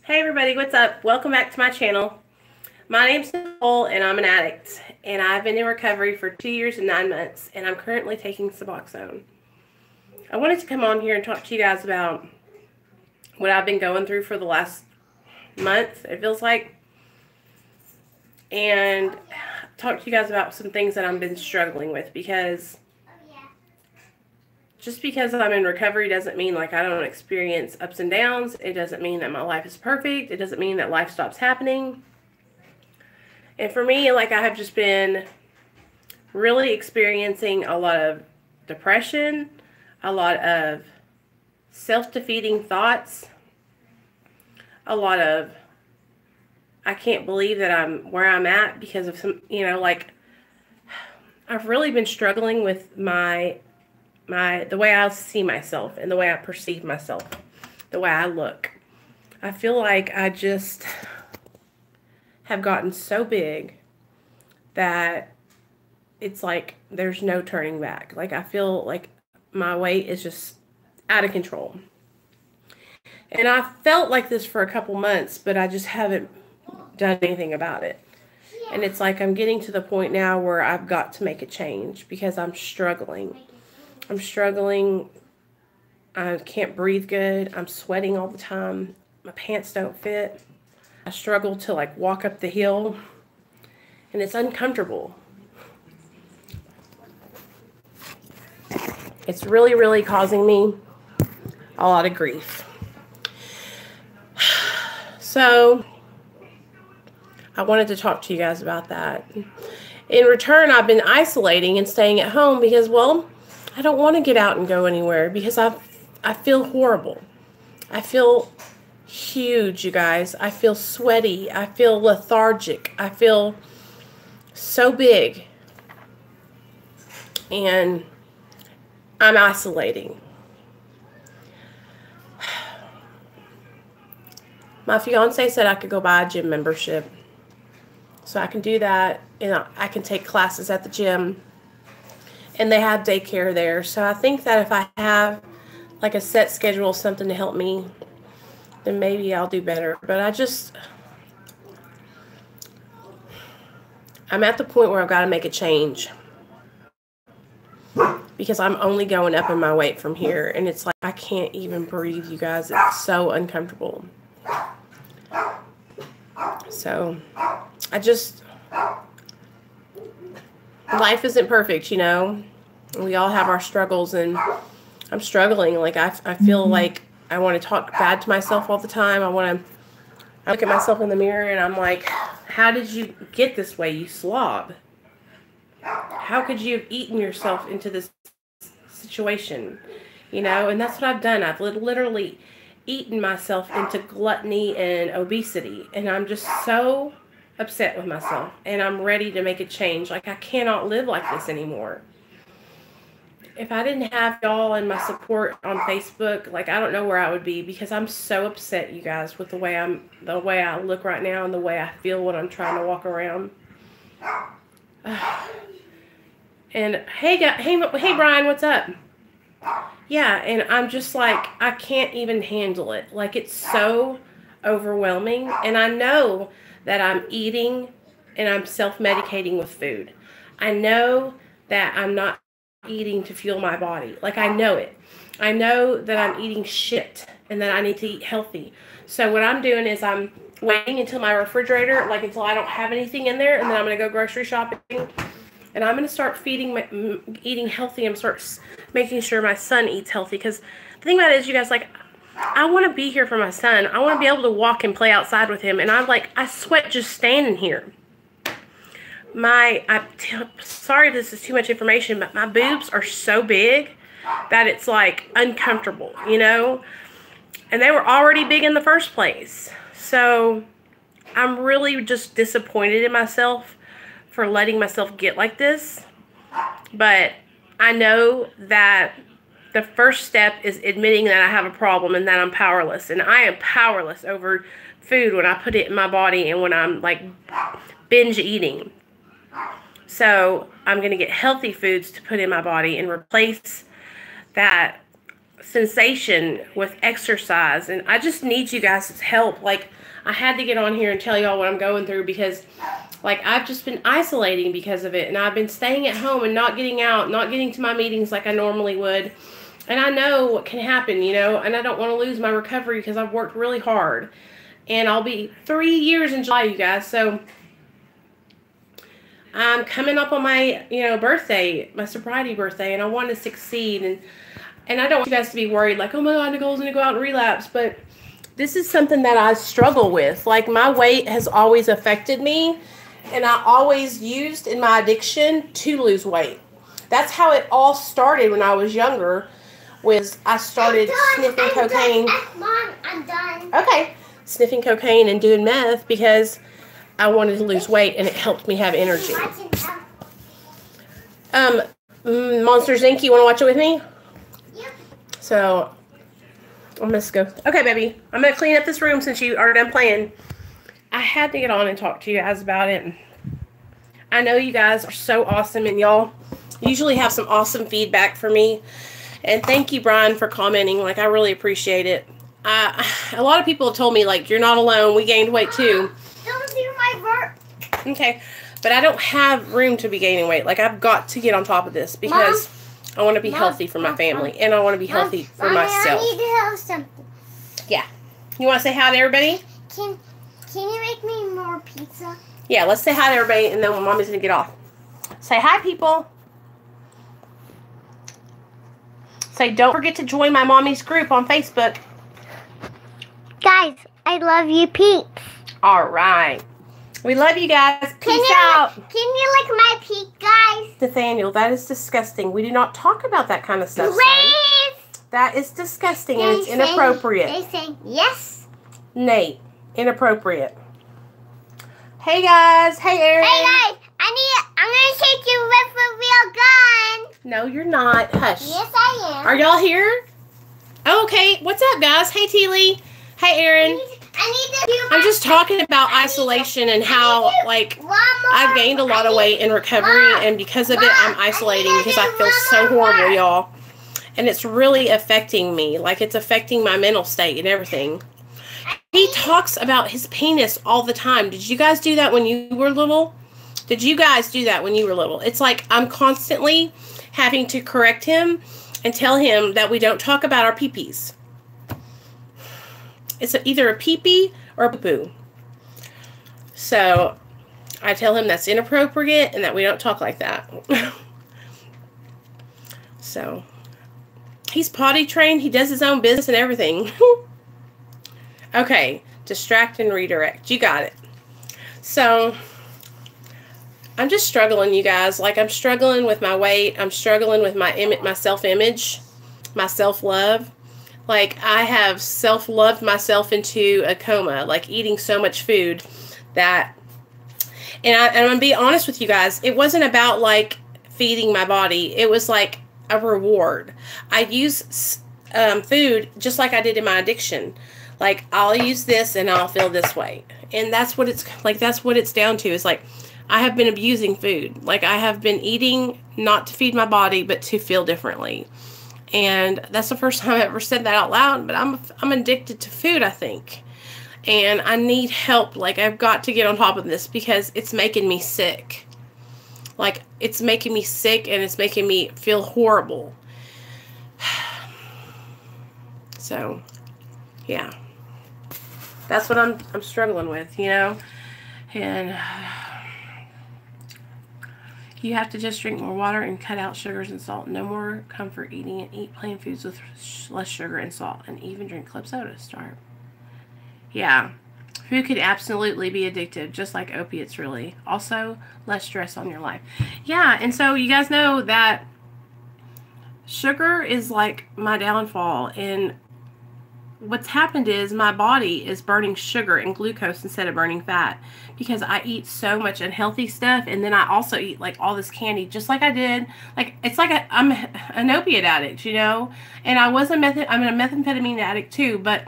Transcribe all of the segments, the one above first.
Hey everybody, what's up? Welcome back to my channel. My name's Nicole and I'm an addict, and I've been in recovery for 2 years and 9 months, and I'm currently taking Suboxone. I wanted to come on here and talk to you guys about what I've been going through for the last month, it feels like, and talk to you guys about some things that I've been struggling with, because just because I'm in recovery doesn't mean like I don't experience ups and downs. It doesn't mean that my life is perfect. It doesn't mean that life stops happening. And for me, like, I have just been really experiencing a lot of depression, a lot of self-defeating thoughts, a lot of I can't believe that I'm where I'm at because of some, like, I've really been struggling with the way I see myself and the way I perceive myself, the way I look. I feel like I just have gotten so big that it's like there's no turning back. Like, I feel like my weight is just out of control. And I felt like this for a couple months, but I just haven't done anything about it. And it's like I'm getting to the point now where I've got to make a change because I'm struggling. I can't breathe good. I'm sweating all the time. My pants don't fit. I struggle to like walk up the hill, and it's uncomfortable. It's really, really causing me a lot of grief. So I wanted to talk to you guys about that. In return, I've been isolating and staying at home because, well, I don't want to get out and go anywhere because I feel horrible. I feel huge, you guys. I feel sweaty. I feel lethargic. I feel so big. And I'm isolating. My fiance said I could go buy a gym membership. So I can do that, and I can take classes at the gym. And they have daycare there. So I think that if I have like a set schedule, something to help me, then maybe I'll do better. But I'm at the point where I've got to make a change. Because I'm only going up in my weight from here. And it's like I can't even breathe, you guys. It's so uncomfortable. So life isn't perfect, We all have our struggles, and I'm struggling. Like, I feel like I want to talk bad to myself all the time. I look at myself in the mirror and I'm like, how did you get this way, you slob? How could you have eaten yourself into this situation? And that's what I've done. I've literally eaten myself into gluttony and obesity, and I'm just so upset with myself, and I'm ready to make a change. Like, I cannot live like this anymore. If I didn't have y'all and my support on Facebook, like, I don't know where I would be, because I'm so upset, you guys, with the way I look right now and the way I feel when I'm trying to walk around. And hey Brian, what's up? Yeah, and I'm just like, I can't even handle it. Like, it's so overwhelming, and I know that I'm eating and I'm self-medicating with food. I know that I'm not eating to fuel my body. Like, I know it. I know that I'm eating shit and that I need to eat healthy. So what I'm doing is I'm waiting until my refrigerator, like until I don't have anything in there, and then I'm going to go grocery shopping. And I'm going to start eating healthy, and start making sure my son eats healthy. Because the thing about it is, you guys, like, I want to be here for my son. I want to be able to walk and play outside with him. And I sweat just standing here. Sorry if this is too much information, but my boobs are so big that it's like uncomfortable, And they were already big in the first place. So I'm really just disappointed in myself for letting myself get like this. But I know that the first step is admitting that I have a problem and that I'm powerless. And I am powerless over food when I put it in my body and when I'm like binge eating. So I'm going to get healthy foods to put in my body and replace that sensation with exercise, and I just need you guys' help. Like, I had to get on here and tell y'all what I'm going through because, like, I've just been isolating because of it, and I've been staying at home and not getting out, not getting to my meetings like I normally would. And I know what can happen, you know, and I don't want to lose my recovery because I've worked really hard. And I'll be 3 years in July, you guys. So I'm coming up on my, you know, birthday, my sobriety birthday, and I want to succeed. And I don't want you guys to be worried, like, oh my God, Nicole's going to go out and relapse. But this is something that I struggle with. Like, my weight has always affected me, and I always used in my addiction to lose weight. That's how it all started when I was younger. I started sniffing cocaine. Mom, I'm done. Okay. Sniffing cocaine and doing meth because I wanted to lose weight and it helped me have energy. Monsters Inc., you want to watch it with me? Yep. So, I'm going to go. Okay, baby. I'm going to clean up this room since you are done playing. I had to get on and talk to you guys about it. I know you guys are so awesome, and y'all usually have some awesome feedback for me. And thank you, Brian, for commenting. Like, I really appreciate it. A lot of people have told me, like, you're not alone. We gained weight, too. Don't do my work. Okay. But I don't have room to be gaining weight. Like, I've got to get on top of this because I want to be healthy for my family. And I want to be healthy for myself. I need to tell something. Yeah. You want to say hi to everybody? Can you make me more pizza? Yeah, let's say hi to everybody, and then Mommy's going to get off. Say hi, people. Say, don't forget to join my Mommy's group on Facebook. Guys, I love you, peeps. All right. We love you guys. Peace out. Can you lick my peep, guys? Nathaniel, that is disgusting. We do not talk about that kind of stuff. Please. That is disgusting and it's inappropriate. They say yes. Nate, inappropriate. Hey guys. Hey Aaron. Hey guys, I'm gonna take you with a real gun. No, you're not. Hush. Yes, I am. Are y'all here? Oh, okay. What's up, guys? Hey Teely. Hey Aaron. I'm just talking about isolation and how, like, I've gained a lot of weight in recovery, and because of it, I'm isolating because I feel so horrible, y'all. And it's really affecting me. Like, it's affecting my mental state and everything. He talks about his penis all the time. Did you guys do that when you were little? Did you guys do that when you were little? It's like I'm constantly having to correct him and tell him that we don't talk about our pee-pees. It's either a pee-pee or a poo-poo. So I tell him that's inappropriate and that we don't talk like that. So he's potty trained. He does his own business and everything. Okay, distract and redirect. You got it. So I'm just struggling, you guys. Like, I'm struggling with my weight. I'm struggling with my self-image, my self-love. Like, I have self-loved myself into a coma, like eating so much food that, and I'm going to be honest with you guys, it wasn't about, like, feeding my body. It was, like, a reward. I use food just like I did in my addiction. Like, I'll use this and I'll feel this way. And that's what it's, like, that's what it's down to. Is like, I have been abusing food. Like, I have been eating not to feed my body, but to feel differently. And that's the first time I ever said that out loud, but I'm addicted to food, I think. And I need help. Like, I've got to get on top of this because it's making me sick. Like, it's making me sick and it's making me feel horrible. So, yeah. That's what I'm struggling with, you know? And you have to just drink more water and cut out sugars and salt. No more comfort eating and eat plain foods with less sugar and salt. And even drink club soda to start. Yeah. Food could absolutely be addictive, just like opiates, really. Also, less stress on your life. Yeah, and so you guys know that sugar is like my downfall. And what's happened is my body is burning sugar and glucose instead of burning fat because I eat so much unhealthy stuff, and then I also eat like all this candy just like I did. Like, it's like I'm an opiate addict, you know, and I'm a methamphetamine addict too, but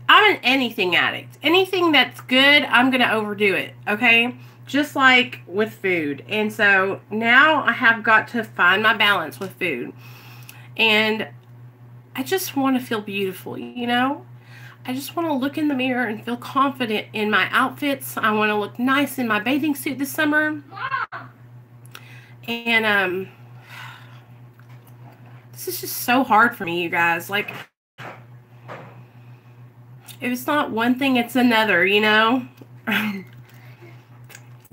I'm an anything addict. Anything that's good, I'm going to overdo it, okay? Just like with food. And so now I have got to find my balance with food. And I just want to feel beautiful, you know? I just want to look in the mirror and feel confident in my outfits. I want to look nice in my bathing suit this summer. And this is just so hard for me, you guys. Like, if it's not one thing, it's another, you know?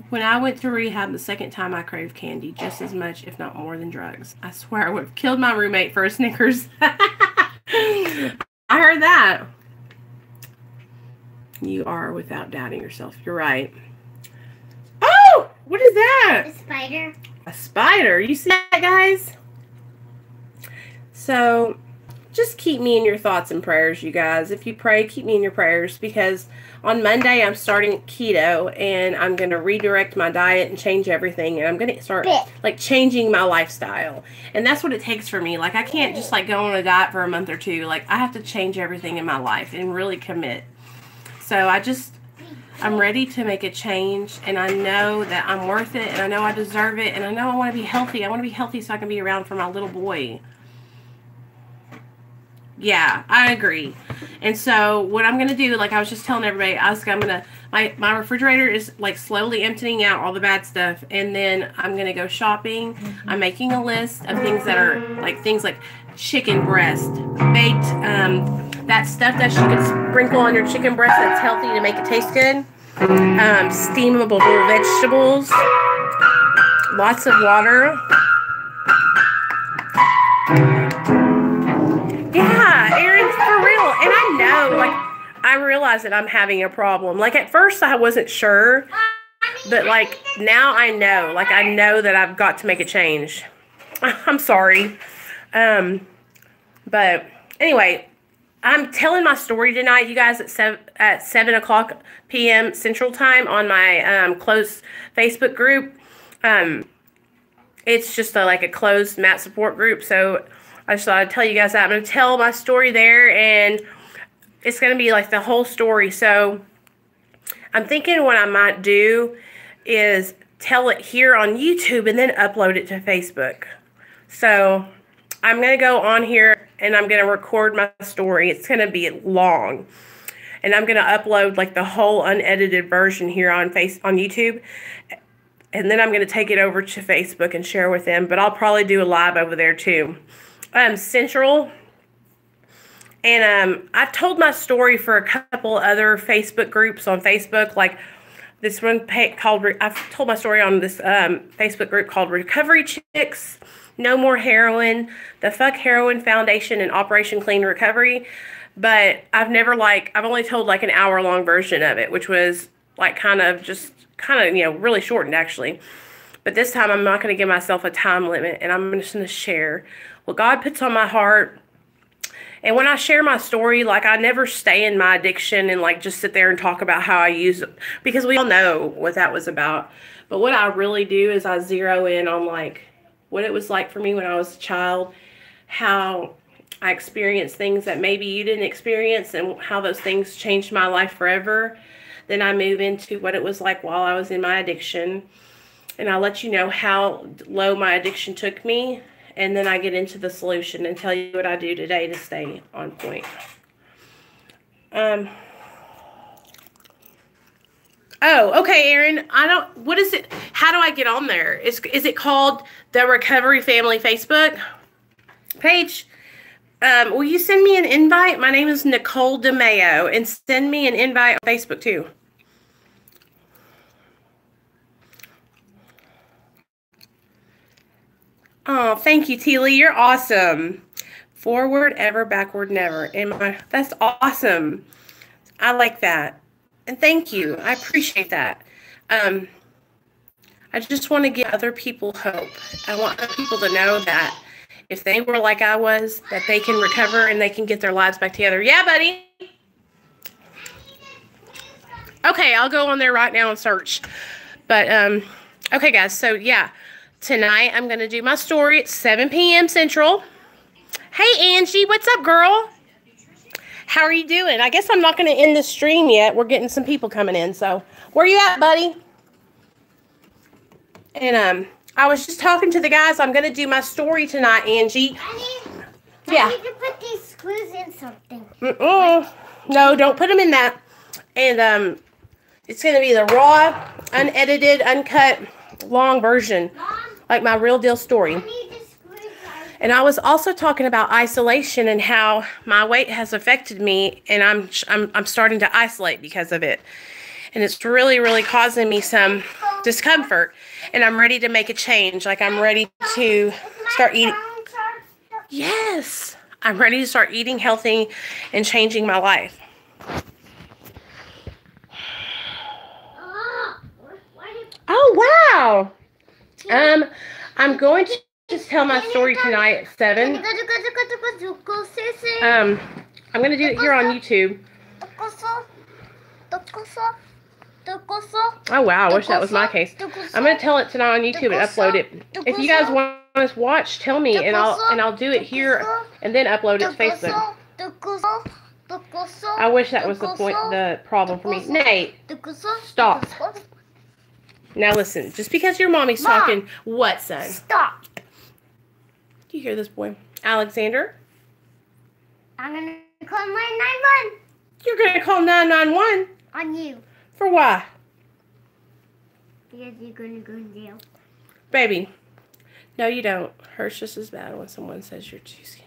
When I went to rehab the second time, I craved candy just as much, if not more, than drugs. I swear I would have killed my roommate for a Snickers. I heard that. You are without doubting yourself. You're right. Oh! What is that? A spider. A spider. You see that, guys? So, just keep me in your thoughts and prayers, you guys. If you pray, keep me in your prayers, because on Monday I'm starting keto and I'm going to redirect my diet and change everything, and I'm going to start like changing my lifestyle. And that's what it takes for me. Like, I can't just like go on a diet for a month or two. Like, I have to change everything in my life and really commit. So I'm ready to make a change, and I know that I'm worth it, and I know I deserve it, and I know I want to be healthy. I want to be healthy so I can be around for my little boy. Yeah, I agree. And so what I'm going to do, like I was just telling everybody, my refrigerator is like slowly emptying out all the bad stuff. And then I'm going to go shopping. I'm making a list of things that are like things like chicken breast, baked, that stuff that you can sprinkle on your chicken breast that's healthy to make it taste good. Steamable vegetables, lots of water. Yeah, Aaron, for real. And I know, like, I realize that I'm having a problem. Like, at first I wasn't sure, but, like, now I know. Like, I know that I've got to make a change. I'm sorry. But, anyway, I'm telling my story tonight, you guys, at 7 o'clock p.m. Central Time on my closed Facebook group. It's just like a closed mat support group, so I just thought I'd tell you guys that. I'm going to tell my story there, and it's going to be like the whole story. So I'm thinking what I might do is tell it here on YouTube and then upload it to Facebook. So I'm going to go on here and I'm going to record my story. It's going to be long. And I'm going to upload like the whole unedited version here on YouTube. And then I'm going to take it over to Facebook and share with them. But I'll probably do a live over there too. Central, and I've told my story for a couple other Facebook groups on Facebook, like this one called, I've told my story on this Facebook group called Recovery Chicks, No More Heroin, the Fuck Heroin Foundation, and Operation Clean Recovery. But I've only told like an hour-long version of it, which was like kind of, you know, really shortened actually. But this time I'm not going to give myself a time limit, and I'm just going to share what God puts on my heart. And when I share my story, like, I never stay in my addiction and like just sit there and talk about how I use it, because we all know what that was about. But what I really do is I zero in on like what it was like for me when I was a child, how I experienced things that maybe you didn't experience, and how those things changed my life forever. Then I move into what it was like while I was in my addiction, and I'll let you know how low my addiction took me. And then I get into the solution and tell you what I do today to stay on point. Oh, okay, Aaron. What is it? How do I get on there? Is it called the Recovery Family Facebook page? Will you send me an invite? My name is Nicole DeMayo, and send me an invite on Facebook too. Oh, thank you, Teely. You're awesome. Forward ever, backward never. That's awesome. I like that. And thank you. I appreciate that. I just want to give other people hope. I want other people to know that if they were like I was, that they can recover and they can get their lives back together. Yeah, buddy. Okay, I'll go on there right now and search. But, okay, guys. So, yeah. Tonight, I'm going to do my story at 7 p.m. Central. Hey, Angie. What's up, girl? How are you doing? I guess I'm not going to end the stream yet. We're getting some people coming in. So, where you at, buddy? And I was just talking to the guys. I'm going to do my story tonight, Angie. I Yeah. need to put these screws in something. No, don't put them in that. And it's going to be the raw, unedited, uncut, long version. Mom, Like my real deal story. I need the screwdriver. And I was also talking about isolation and how my weight has affected me, and I'm starting to isolate because of it. And it's really, really causing me some discomfort. And I'm ready to make a change. Like I'm ready to start eating. Yes, I'm ready to start eating healthy and changing my life. Oh, wow. I'm going to just tell my story tonight at 7. I'm going to do it here on YouTube. Oh, wow. I wish that was my case. I'm going to tell it tonight on YouTube and upload it. If you guys want to watch, tell me, and I'll do it here and then upload it to Facebook. I wish that was the problem for me. Nate, stop. Now listen, just because your mommy's talking, what, son? Stop. Do you hear this boy? Alexander? I'm going to call 911 You're going to call 911? on you. For why? Because you're going to go in jail. Baby, no you don't. Hurts just as bad when someone says you're too skinny.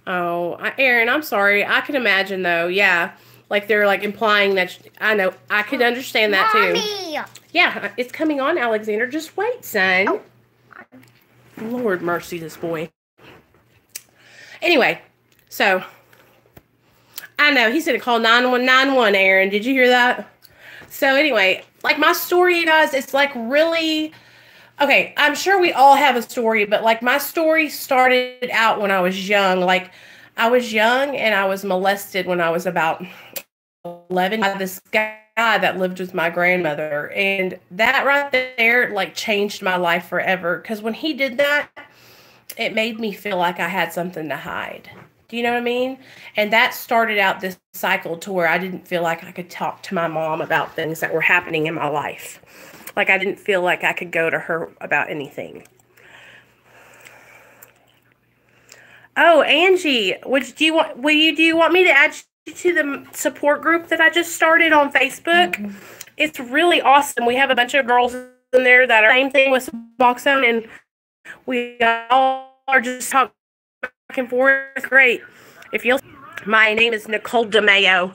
Oh, Aaron, I'm sorry. I can imagine though, yeah. Like they're like implying that, I know, I could understand that too. Mommy. Yeah, it's coming on, Alexander. Just wait, son. Oh. Lord mercy, this boy. Anyway, so, I know, he's going to call 911, Aaron. Did you hear that? So anyway, like my story, you guys, it's like really, okay, I'm sure we all have a story, but like my story started out when I was young. Like I was young and I was molested when I was about 11 by this guy that lived with my grandmother. And that right there like changed my life forever. Because when he did that, it made me feel like I had something to hide. Do you know what I mean? And that started out this cycle to where I didn't feel like I could talk to my mom about things that were happening in my life. Like I didn't feel like I could go to her about anything. Oh, Angie, do you want me to add you to the support group that I just started on Facebook? Mm-hmm. It's really awesome. We have a bunch of girls in there that are same thing with Suboxone, and we all are just talking back and forth. Great. My name is Nicole DeMeo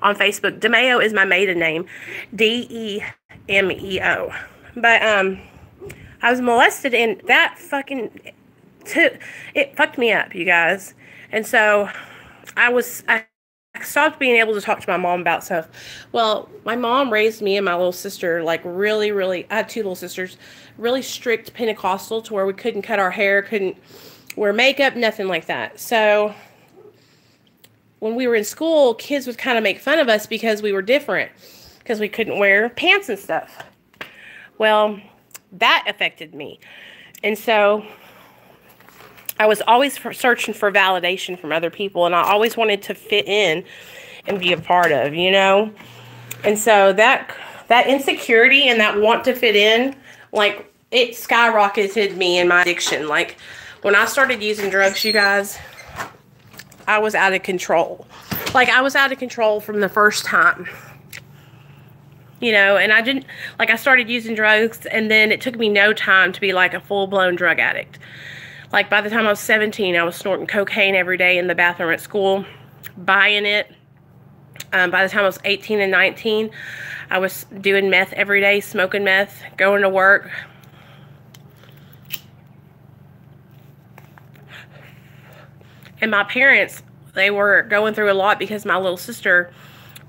on Facebook. DeMeo is my maiden name, DeMeo. But I was molested, and that it fucked me up, you guys. And so I stopped being able to talk to my mom about stuff. Well, my mom raised me and my little sister like really, really, I had 2 little sisters, really strict Pentecostal to where we couldn't cut our hair, couldn't wear makeup, nothing like that. So when we were in school, kids would kind of make fun of us because we were different, because we couldn't wear pants and stuff. Well, that affected me. And so I was always searching for validation from other people, and I always wanted to fit in and be a part of, you know? And so that insecurity and that want to fit in, like, it skyrocketed me in my addiction. Like, when I started using drugs, you guys, I was out of control. Like, I was out of control from the first time. You know, and I started using drugs, and then it took me no time to be like a full-blown drug addict. Like, by the time I was 17, I was snorting cocaine every day in the bathroom at school, buying it. By the time I was 18 and 19, I was doing meth every day, smoking meth, going to work. And my parents, they were going through a lot because my little sister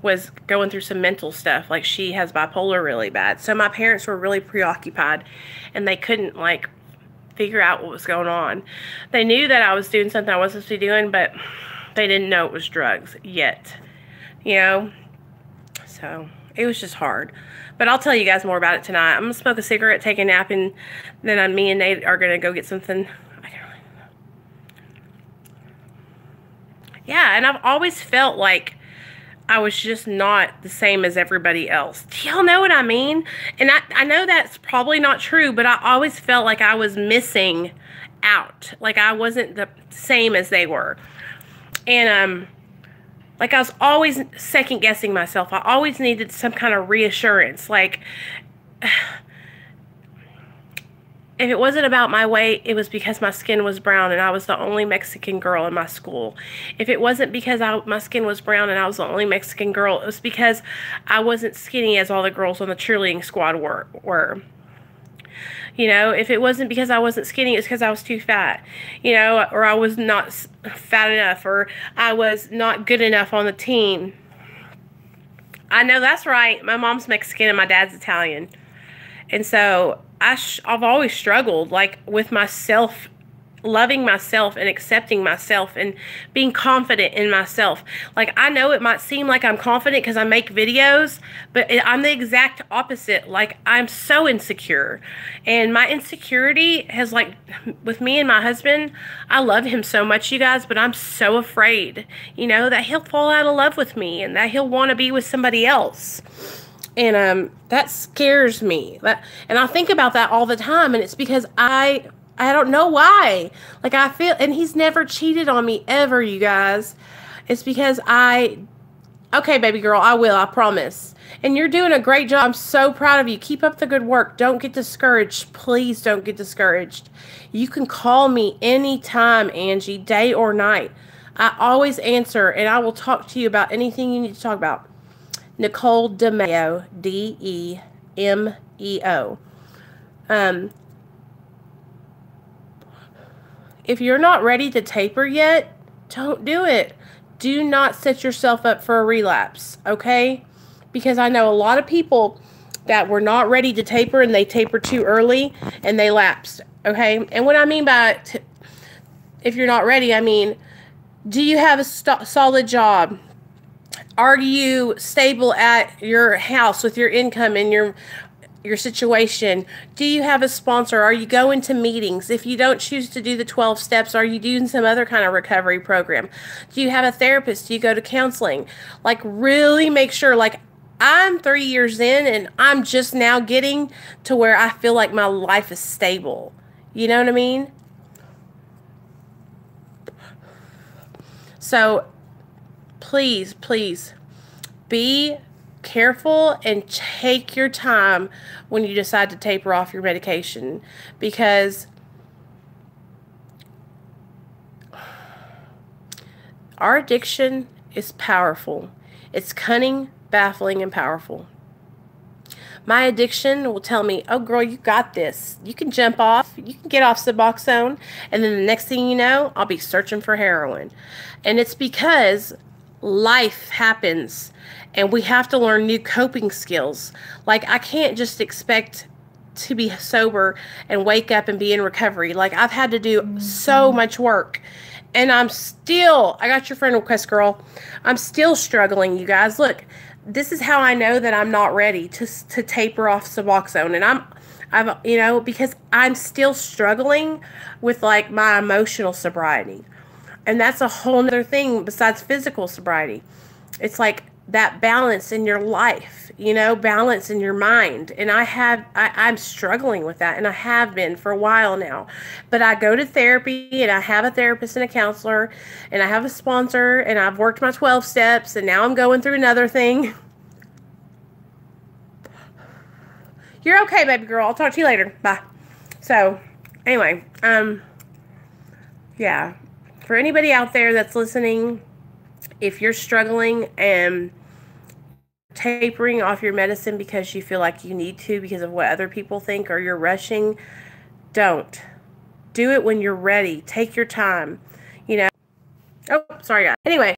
was going through some mental stuff. Like, she has bipolar really bad. So my parents were really preoccupied, and they couldn't, like, figure out what was going on. They knew that I was doing something I wasn't supposed to be doing, but they didn't know it was drugs yet, you know? So it was just hard. But I'll tell you guys more about it tonight. I'm going to smoke a cigarette, take a nap, and then me and Nate are going to go get something. Yeah, and I've always felt like I was just not the same as everybody else. Do y'all know what I mean? And I know that's probably not true, but I always felt like I was missing out. Like I wasn't the same as they were. And like I was always second guessing myself. I always needed some kind of reassurance. Like, if it wasn't about my weight, it was because my skin was brown and I was the only Mexican girl in my school. If it wasn't because my skin was brown and I was the only Mexican girl, it was because I wasn't skinny as all the girls on the cheerleading squad were. You know, if it wasn't because I wasn't skinny, it's because I was too fat. You know, or I was not fat enough, or I was not good enough on the team. I know that's right. My mom's Mexican and my dad's Italian. And so I've always struggled, like, with myself, loving myself and accepting myself and being confident in myself. Like, I know it might seem like I'm confident because I make videos, but I'm the exact opposite. Like, I'm so insecure. And my insecurity has, like, with me and my husband, I love him so much, you guys, but I'm so afraid, you know, that he'll fall out of love with me and that he'll want to be with somebody else. And that scares me. And I think about that all the time, and it's because I don't know why. Like, I feel, and he's never cheated on me ever, you guys. It's because okay, baby girl, I will, I promise. And you're doing a great job. I'm so proud of you. Keep up the good work. Don't get discouraged. Please don't get discouraged. You can call me anytime, Angie, day or night. I always answer, and I will talk to you about anything you need to talk about. Nicole DeMeo, DeMeo. If you're not ready to taper yet, don't do it. Do not set yourself up for a relapse, okay? Because I know a lot of people that were not ready to taper and they tapered too early and they lapsed, okay? And what I mean by if you're not ready, I mean, do you have a solid job? Are you stable at your house with your income and your situation? Do you have a sponsor? Are you going to meetings? If you don't choose to do the 12 steps, are you doing some other kind of recovery program? Do you have a therapist? Do you go to counseling? Like, really make sure. Like, I'm 3 years in and I'm just now getting to where I feel like my life is stable. You know what I mean? So please, please be careful and take your time when you decide to taper off your medication, because our addiction is powerful. It's cunning, baffling, and powerful. My addiction will tell me, oh girl, you got this. You can jump off. You can get off Suboxone. And then the next thing you know, I'll be searching for heroin. And it's because life happens and we have to learn new coping skills. Like, I can't just expect to be sober and wake up and be in recovery. Like, I've had to do so much work. And I got your friend request, girl. I'm still struggling, you guys. Look, this is how I know that I'm not ready to taper off Suboxone. And I'm you know, because I'm still struggling with, like, my emotional sobriety. And that's a whole nother thing besides physical sobriety. It's like that balance in your life, you know, balance in your mind. And I'm struggling with that, and I have been for a while now. But I go to therapy, and I have a therapist and a counselor, and I have a sponsor, and I've worked my 12 steps, and now I'm going through another thing. You're okay, baby girl. I'll talk to you later. Bye. So, anyway, yeah. For anybody out there that's listening, if you're struggling and tapering off your medicine because you feel like you need to because of what other people think, or you're rushing, don't. Do it when you're ready. Take your time, you know. Oh, sorry, guys. Anyway.